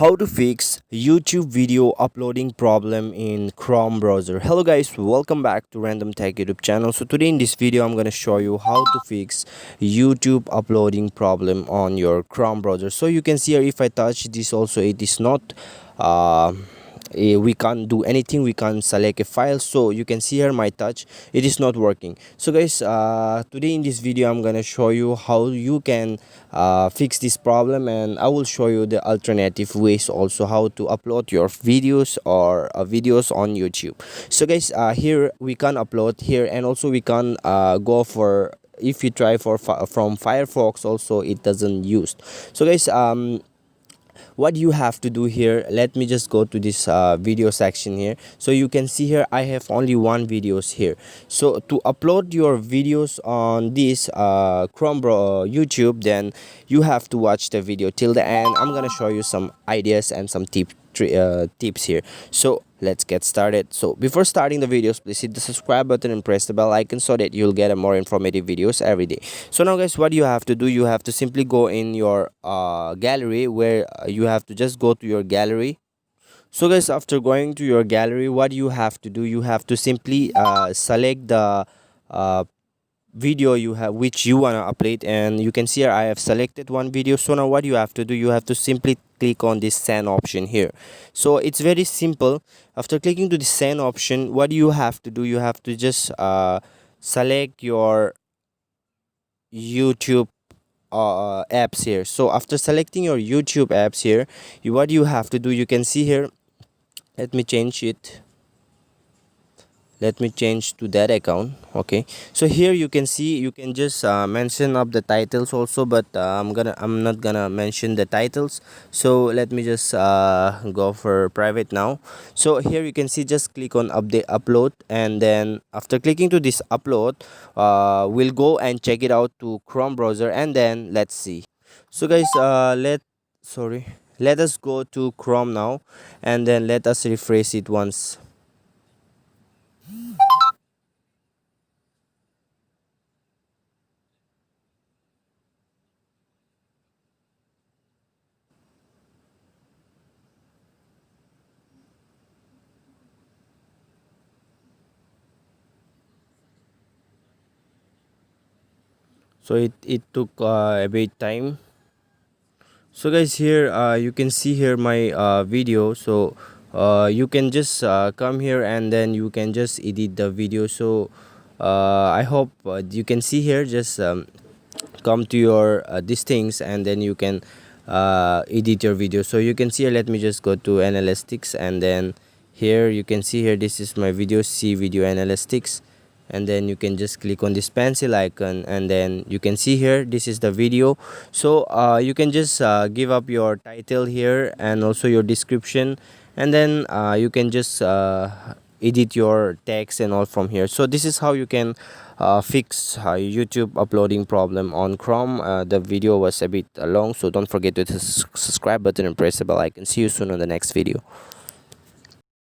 How to fix YouTube video uploading problem in Chrome browser. Hello guys, welcome back to Random Tech YouTube channel. So today in this video I'm going to show you how to fix YouTube uploading problem on your Chrome browser. So you can see here, if I touch this also, it is not we can't do anything, we can't select a file. So you can see here my touch, it is not working. So guys, today in this video I'm gonna show you how you can fix this problem, and I will show you the alternative ways also how to upload your videos or videos on YouTube. So guys, here we can upload here, and also we can go for, if you try for from Firefox also, it doesn't use. So guys, what you have to do here, let me just go to this video section here. So you can see here I have only one videos here. So to upload your videos on this YouTube, then you have to watch the video till the end. I'm gonna show you some ideas and some tips here. So let's get started. So before starting the videos, please hit the subscribe button and press the bell icon so that you'll get a more informative videos every day. So now guys, what you have to do, you have to simply go in your gallery, where you have to just go to your gallery. So guys, after going to your gallery, what you have to do, you have to simply select the video you have which you want to upload, and you can see here I have selected one video. So now what you have to do, you have to simply click on this send option here. So it's very simple. After clicking to the send option, what you have to do, you have to just select your YouTube apps here. So after selecting your YouTube apps here, what you have to do, you can see here, let me change it, let me change to that account. Okay, so here you can see, you can just mention up the titles also, but I'm not gonna mention the titles. So let me just go for private now. So here you can see, just click on update upload, and then after clicking to this upload, we'll go and check it out to Chrome browser, and then let's see. So guys, let us go to Chrome now, and then let us refresh it once. So it took a bit time. So guys, here you can see here my video. So you can just come here, and then you can just edit the video. So I hope you can see here, just come to your these things, and then you can edit your video. So you can see here, let me just go to analytics, and then here you can see here, this is my video, see video analytics, and then you can just click on this pencil icon, and then you can see here, this is the video. So you can just give up your title here, and also your description, and then you can just edit your text and all from here. So this is how you can fix YouTube uploading problem on Chrome. The video was a bit long, so don't forget to hit the subscribe button and press the bell icon. See you soon on the next video.